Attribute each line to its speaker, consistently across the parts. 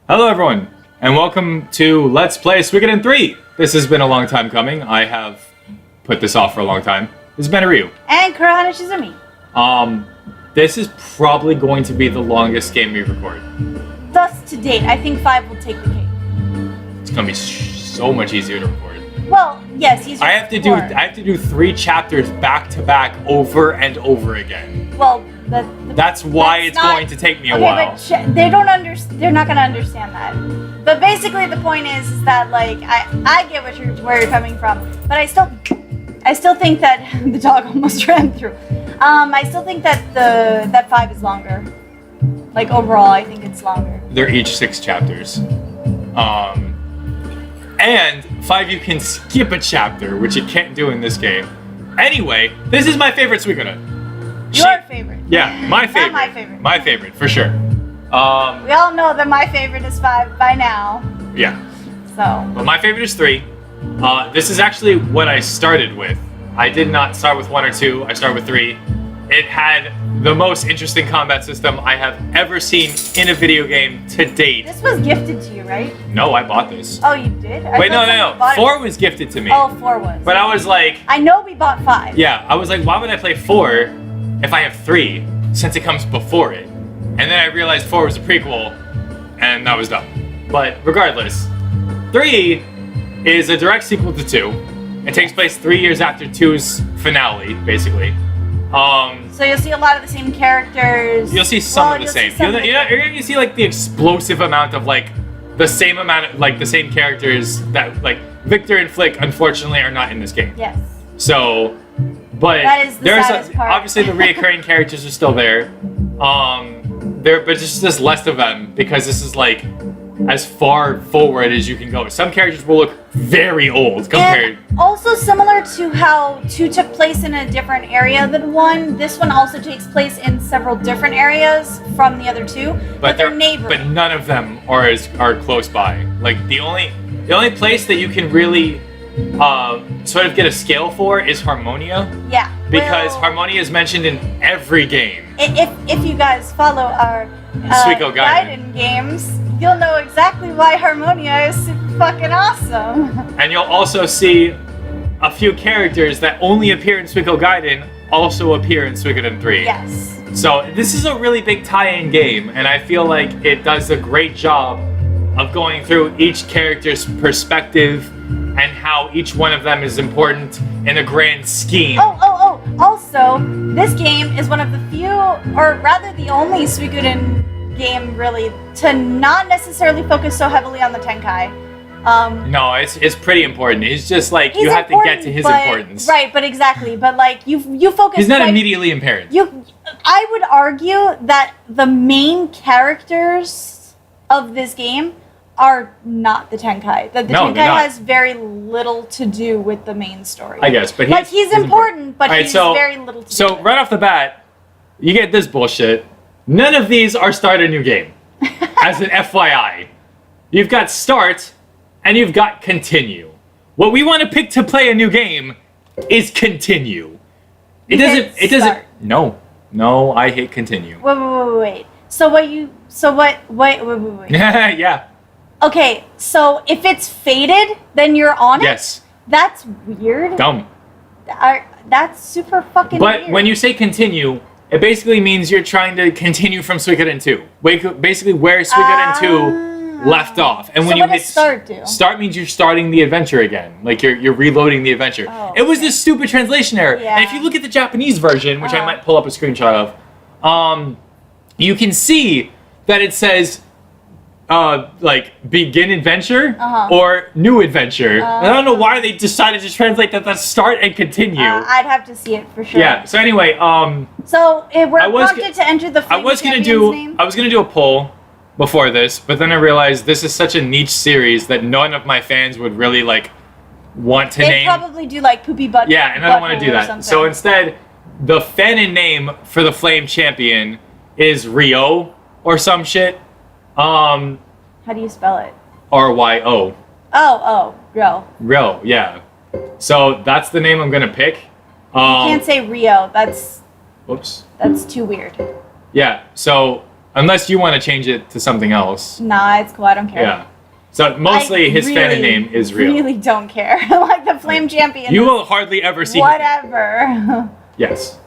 Speaker 1: Hello everyone, and welcome to Let's Play Suikoden 3! This has been a long time coming. I have put this off for a long time. This is Ryu.
Speaker 2: And Kurohana Shizumi.
Speaker 1: This is probably going to be the longest game we record.
Speaker 2: Thus to date, I think 5 will take the cake.
Speaker 1: It's gonna be so much easier to record.
Speaker 2: Well, yes, easier
Speaker 1: I have to do 3 chapters back to back over and over again.
Speaker 2: Well,
Speaker 1: that's why it's going to take me a while.
Speaker 2: But they're not gonna understand that. But basically, the point is that like I get where you're coming from, but I still think that the dog almost ran through. I still think that that 5 is longer. Like overall, I think it's longer. They're each 6 chapters. And 5 you can skip a chapter, which you can't do in this game. Anyway, this is my favorite Suikoden. Your favorite.
Speaker 1: Yeah, my favorite.
Speaker 2: Not my favorite.
Speaker 1: My favorite, for sure.
Speaker 2: We all know that my favorite is 5 by now.
Speaker 1: Yeah.
Speaker 2: So.
Speaker 1: But my favorite is 3. This is actually what I started with. I did not start with 1 or 2. I started with 3. It had the most interesting combat system I have ever seen in a video game to date.
Speaker 2: This was gifted to you, right?
Speaker 1: No, I bought this.
Speaker 2: Oh, you did?
Speaker 1: Wait, no. 4 was gifted to me.
Speaker 2: Oh, 4 was.
Speaker 1: But I was like...
Speaker 2: I know we bought 5.
Speaker 1: Yeah, I was like, why would I play 4 if I have 3, since it comes before it? And then I realized 4 was a prequel, and that was dumb. But regardless, 3 is a direct sequel to 2. It takes place 3 years after 2's finale, basically.
Speaker 2: So you'll see a lot of the same characters.
Speaker 1: You'll see some of the same. You're gonna see like the explosive amount of like the same characters that like Victor and Flick unfortunately are not in this game.
Speaker 2: Yes.
Speaker 1: So, but
Speaker 2: that is the saddest part.
Speaker 1: Obviously the reoccurring characters are still there. But just less of them because this is like as far forward as you can go. Some characters will look very old compared.
Speaker 2: And also similar to how 2 took place in a different area than 1, this one also takes place in several different areas from the other 2, but they're neighboring.
Speaker 1: But none of them are close by. Like the only place that you can really sort of get a scale for is Harmonia.
Speaker 2: Yeah.
Speaker 1: Because Harmonia is mentioned in every game.
Speaker 2: If you guys follow our Suikoden games, you'll know exactly why Harmonia is super fucking awesome.
Speaker 1: And you'll also see a few characters that only appear in Suikoden also appear in Suikoden 3.
Speaker 2: Yes.
Speaker 1: So this is a really big tie-in game, and I feel like it does a great job of going through each character's perspective and how each one of them is important in the grand scheme.
Speaker 2: Also, this game is one of the few, or rather the only Suikoden game really to not necessarily focus so heavily on the Tenkai.
Speaker 1: No, it's pretty important. It's just like you have to get to his importance.
Speaker 2: Right, but exactly. But like you focus.
Speaker 1: He's not immediately impaired.
Speaker 2: I would argue that the main characters of this game are not the Tenkai. That the Tenkai has very little to do with the main story.
Speaker 1: I guess, but
Speaker 2: he's important, but he's very little to do with it.
Speaker 1: So right off the bat, you get this bullshit. None of these are start a new game. As an FYI. You've got start, and you've got continue. What we want to pick to play a new game is continue. It doesn't. No, I hate continue.
Speaker 2: Wait. Wait.
Speaker 1: Yeah.
Speaker 2: Okay, so if it's faded, then you're on it?
Speaker 1: Yes.
Speaker 2: That's weird.
Speaker 1: Dumb.
Speaker 2: That's super fucking weird.
Speaker 1: But when you say continue, it basically means you're trying to continue from Suikoden 2. Basically where Suikoden 2 left off. And when
Speaker 2: what does start do?
Speaker 1: Start means you're starting the adventure again. Like you're reloading the adventure.
Speaker 2: Oh,
Speaker 1: it was this stupid translation error.
Speaker 2: Yeah.
Speaker 1: And if you look at the Japanese version, which I might pull up a screenshot of, you can see that it says like begin adventure or new adventure. I don't know why they decided to translate that start and continue.
Speaker 2: I'd have to see it for sure.
Speaker 1: Yeah. So anyway,
Speaker 2: so we're prompted to enter the
Speaker 1: I was gonna do a poll before this, but then I realized this is such a niche series that none of my fans would really like want to name.
Speaker 2: They'd probably do like poopy butt.
Speaker 1: Yeah, and I don't want to do that. So instead, the fanon name for the Flame Champion is Ryo or some shit.
Speaker 2: How do you spell it?
Speaker 1: Ryo.
Speaker 2: Ryo,
Speaker 1: yeah. So that's the name I'm gonna pick.
Speaker 2: You can't say Rio.
Speaker 1: Whoops.
Speaker 2: That's too weird.
Speaker 1: Yeah. So Unless you want to change it to something else.
Speaker 2: Nah, it's cool. I don't care.
Speaker 1: Yeah. So mostly his fan name is real.
Speaker 2: I really don't care. Like the Flame Champion.
Speaker 1: You will hardly ever see
Speaker 2: whatever.
Speaker 1: Yes.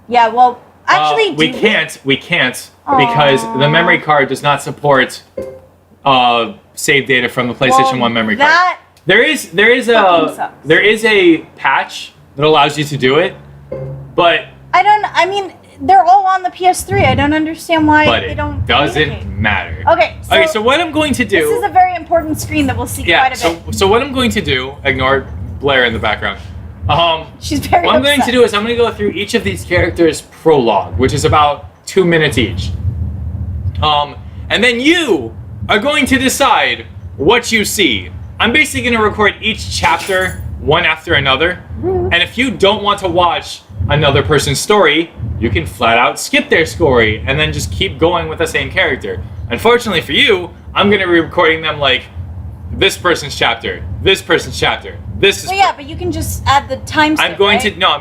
Speaker 2: Yeah, well, actually,
Speaker 1: we can't because the memory card does not support save data from the PlayStation 1 memory card. There is a patch that allows you to do it, but
Speaker 2: I mean, they're all on the PS3. I don't understand why they don't.
Speaker 1: Doesn't matter.
Speaker 2: Okay.
Speaker 1: So what I'm going to do.
Speaker 2: This is a very important screen that we'll see quite a bit.
Speaker 1: So what I'm going to do. Ignore Blair in the background.
Speaker 2: She's very
Speaker 1: What I'm going
Speaker 2: upset.
Speaker 1: to do is I'm going to go through each of these characters' prologue, which is about 2 minutes each. And then you are going to decide what you see. I'm basically going to record each chapter one after another. And if you don't want to watch another person's story, you can flat out skip their story and then just keep going with the same character. Unfortunately for you, I'm going to be recording them like this person's chapter, this person's chapter, this is...
Speaker 2: Well, yeah, but you can just add the timestamp,
Speaker 1: I'm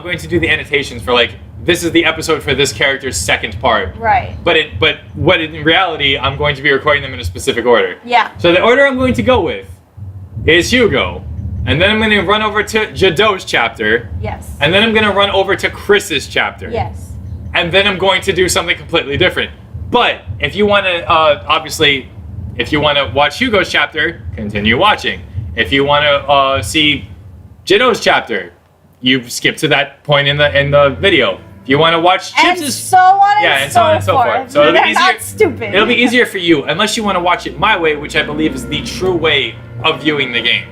Speaker 1: going to do the annotations for like, this is the episode for this character's second part.
Speaker 2: Right.
Speaker 1: But in reality, I'm going to be recording them in a specific order.
Speaker 2: Yeah.
Speaker 1: So the order I'm going to go with is Hugo. And then I'm going to run over to Jadot's chapter.
Speaker 2: Yes.
Speaker 1: And then I'm going to run over to Chris's chapter.
Speaker 2: Yes.
Speaker 1: And then I'm going to do something completely different. But if you want to, obviously, if you want to watch Hugo's chapter, continue watching. If you want to see Jadot's chapter, you skip to that point in the video. If you want to watch Chips's...
Speaker 2: And so on
Speaker 1: and so on and so forth. So it'll be easier.
Speaker 2: Not stupid.
Speaker 1: It'll be easier for you, unless you want to watch it my way, which I believe is the true way of viewing the game.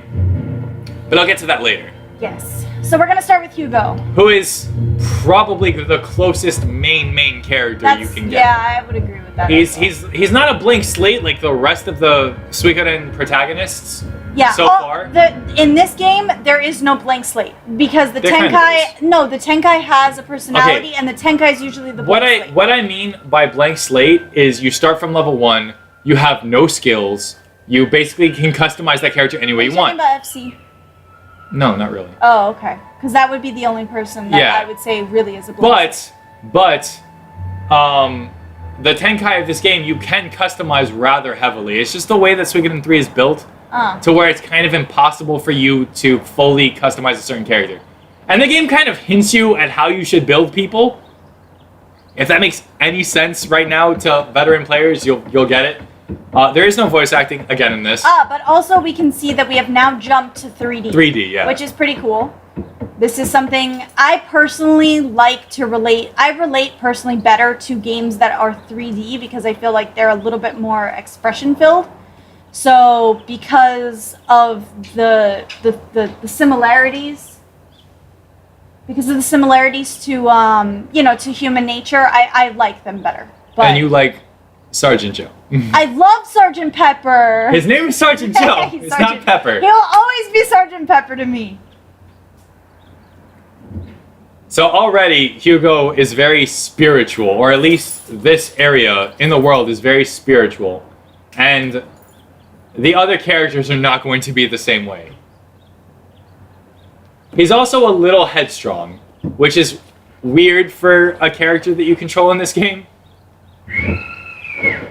Speaker 1: But I'll get to that later.
Speaker 2: Yes. So we're gonna start with Hugo.
Speaker 1: Who is probably the closest main character you can get.
Speaker 2: Yeah, I would agree with that.
Speaker 1: He's not a blank slate like the rest of the Suikoden protagonists.
Speaker 2: Yeah.
Speaker 1: So far.
Speaker 2: In this game, there is no blank slate because the
Speaker 1: There
Speaker 2: Tenkai.
Speaker 1: kind of
Speaker 2: No, the Tenkai has a personality, and the Tenkai is usually the blank slate.
Speaker 1: What I mean by blank slate is you start from level 1. You have no skills. You basically can customize that character any way you want.
Speaker 2: Are you talking about FC?
Speaker 1: No, not really.
Speaker 2: Oh, okay. Because that would be the only person that I would say really is a blank slate.
Speaker 1: But the Tenkai of this game you can customize rather heavily. It's just the way that Suikoden 3 is built to where it's kind of impossible for you to fully customize a certain character. And the game kind of hints you at how you should build people. If that makes any sense right now to veteran players, you'll get it. There is no voice acting again in this.
Speaker 2: But also we can see that we have now jumped to 3D.
Speaker 1: 3D, yeah.
Speaker 2: Which is pretty cool. This is something I personally like to relate. I relate personally better to games that are 3D because I feel like they're a little bit more expression filled. So because of the similarities, to to human nature, I like them better. But
Speaker 1: And you like Sergeant Joe.
Speaker 2: I love Sergeant Pepper.
Speaker 1: His name is Sergeant Joe. It's not Pepper.
Speaker 2: He'll always be Sergeant Pepper to me.
Speaker 1: So already, Hugo is very spiritual, or at least this area in the world is very spiritual. And the other characters are not going to be the same way. He's also a little headstrong, which is weird for a character that you control in this game.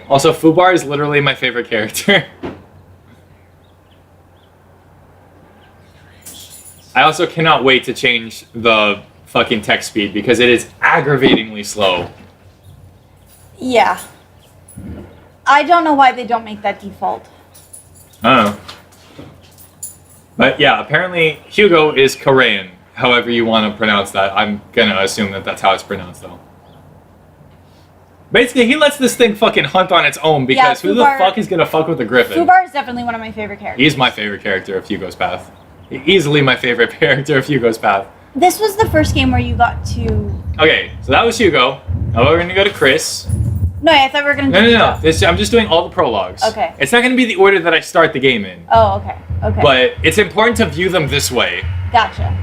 Speaker 1: Also, Fubar is literally my favorite character. I also cannot wait to change the fucking text speed because it is aggravatingly slow.
Speaker 2: Yeah. I don't know why they don't make that default.
Speaker 1: I don't know. But yeah, apparently Hugo is Korean. However you want to pronounce that. I'm gonna assume that that's how it's pronounced though. Basically, he lets this thing fucking hunt on its own because who the fuck is gonna fuck with a griffin?
Speaker 2: Fubar is definitely one of my favorite characters.
Speaker 1: He's my favorite character of Hugo's Path. Easily my favorite character of Hugo's Path.
Speaker 2: This was the first game where you got to...
Speaker 1: Okay, so that was Hugo. Now we're gonna go to Chris.
Speaker 2: No, I thought we were gonna do
Speaker 1: No. I'm just doing all the prologues.
Speaker 2: Okay.
Speaker 1: It's not gonna be the order that I start the game in.
Speaker 2: Oh, okay. Okay.
Speaker 1: But it's important to view them this way.
Speaker 2: Gotcha.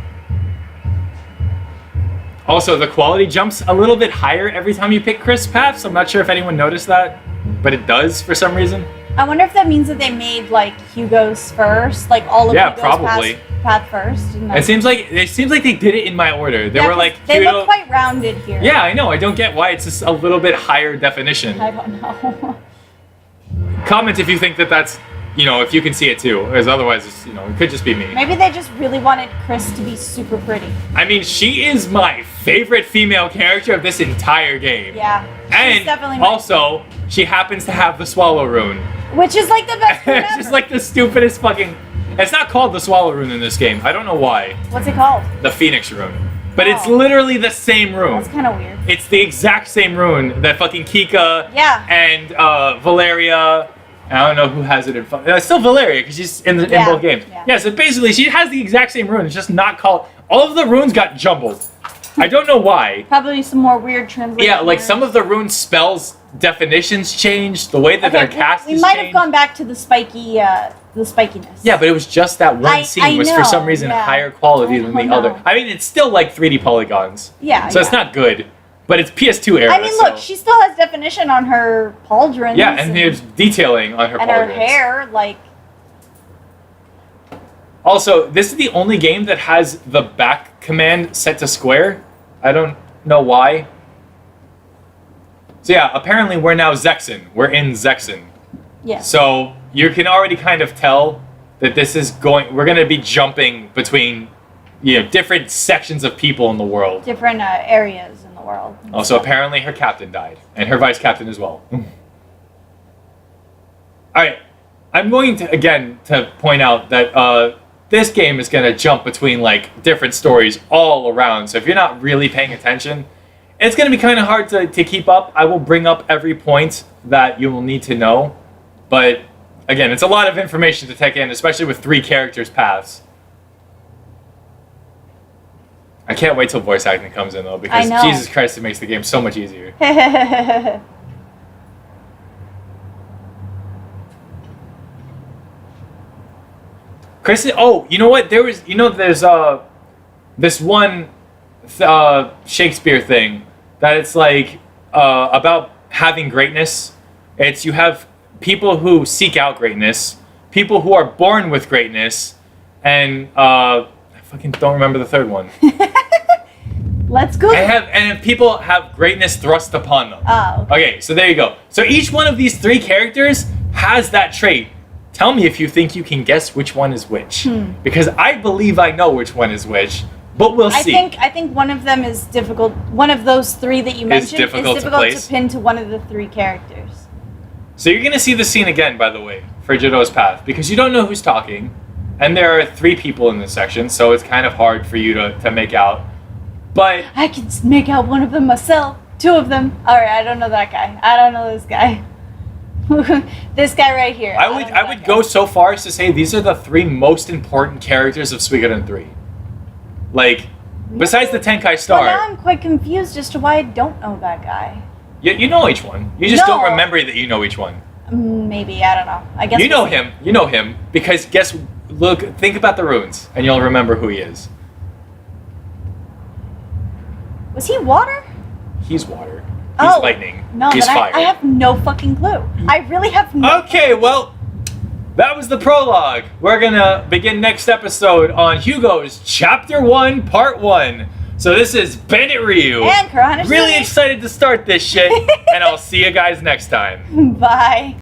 Speaker 1: Also, the quality jumps a little bit higher every time you pick Chris paths. I'm not sure if anyone noticed that, but it does for some reason.
Speaker 2: I wonder if that means that they made like Hugo's first, like all of Hugo's
Speaker 1: probably.
Speaker 2: paths path first. And
Speaker 1: It seems like they did it in my order. They were like,
Speaker 2: they look quite rounded here.
Speaker 1: Yeah, I know. I don't get why it's just a little bit higher definition.
Speaker 2: I don't know.
Speaker 1: Comment if you think that that's, if you can see it too, because otherwise, it's, it could just be me.
Speaker 2: Maybe they just really wanted Chris to be super pretty.
Speaker 1: I mean, she is my favorite female character of this entire game.
Speaker 2: Yeah.
Speaker 1: And
Speaker 2: definitely
Speaker 1: also, she happens to have the Swallow Rune.
Speaker 2: Which is like the best rune
Speaker 1: It's
Speaker 2: ever.
Speaker 1: just like the stupidest fucking... It's not called the Swallow Rune in this game. I don't know why.
Speaker 2: What's it called?
Speaker 1: The Phoenix Rune. But it's
Speaker 2: Oh.
Speaker 1: literally the same rune.
Speaker 2: That's kind of weird.
Speaker 1: It's the exact same rune that fucking Kika
Speaker 2: Yeah.
Speaker 1: and Valeria... I don't know who has it in front. It's still Valeria because she's in both games.
Speaker 2: Yeah.
Speaker 1: So basically, she has the exact same rune. It's just not called... All of the runes got jumbled. I don't know why.
Speaker 2: Probably some more weird translation.
Speaker 1: Yeah, like some of the rune spells definitions changed. The way that they're cast
Speaker 2: we
Speaker 1: is
Speaker 2: might
Speaker 1: changed.
Speaker 2: have gone back to the spikiness.
Speaker 1: Yeah, but it was just that one scene was for some reason higher quality than the other. I mean, it's still like 3D polygons.
Speaker 2: Yeah.
Speaker 1: So it's not good. But it's PS2 era.
Speaker 2: I mean, look, she still has definition on her pauldrons.
Speaker 1: Yeah, and there's detailing on her
Speaker 2: and
Speaker 1: pauldrons.
Speaker 2: her hair, like...
Speaker 1: Also, this is the only game that has the back command set to square. I don't know why. So yeah, apparently we're now Zexen. We're in Zexen.
Speaker 2: Yeah.
Speaker 1: So you can already kind of tell that this is we're going to be jumping between, different sections of people in the world.
Speaker 2: Different areas in the world.
Speaker 1: Also, apparently her captain died, and her vice captain as well. Alright, I'm going to point out that this game is going to jump between like different stories all around, so if you're not really paying attention, it's going to be kind of hard to keep up. I will bring up every point that you will need to know, but again, it's a lot of information to take in, especially with 3 characters' paths. I can't wait till voice acting comes in though, because Jesus Christ, it makes the game so much easier. Chris, you know what? There's this one Shakespeare thing that it's like about having greatness. It's you have people who seek out greatness, people who are born with greatness, and I fucking don't remember the third one.
Speaker 2: Let's go.
Speaker 1: And people have greatness thrust upon them.
Speaker 2: Oh.
Speaker 1: Okay, so there you go. So each one of these 3 characters has that trait. Tell me if you think you can guess which one is which. Because I believe I know which one is which, but we'll see.
Speaker 2: I think one of them is difficult. One of those 3 that you mentioned is difficult to pin to one of the 3 characters.
Speaker 1: So you're going to see the scene again, by the way, for Jadot's Path, because you don't know who's talking, and there are 3 people in this section, so it's kind of hard for you to make out. But
Speaker 2: I can make out one of them myself. 2 of them. All right, I don't know that guy. I don't know this guy. This guy right here.
Speaker 1: I would go so far as to say these are the 3 most important characters of Suikoden 3. Like, besides the Tenkai Star.
Speaker 2: Well, now I'm quite confused as to why I don't know that guy.
Speaker 1: You know each one. You just don't remember that you know each one.
Speaker 2: Maybe, I don't know. I guess
Speaker 1: you know him. You know him because think about the runes and you'll remember who he is.
Speaker 2: Was he water?
Speaker 1: He's water. He's lightning.
Speaker 2: No,
Speaker 1: he's fire.
Speaker 2: I have no fucking clue. I really have no.
Speaker 1: Okay, well, that was the prologue. We're gonna begin next episode on Hugo's Chapter 1, Part 1. So this is Bandit Ryu.
Speaker 2: And Kurahane.
Speaker 1: Really excited to start this shit, and I'll see you guys next time.
Speaker 2: Bye.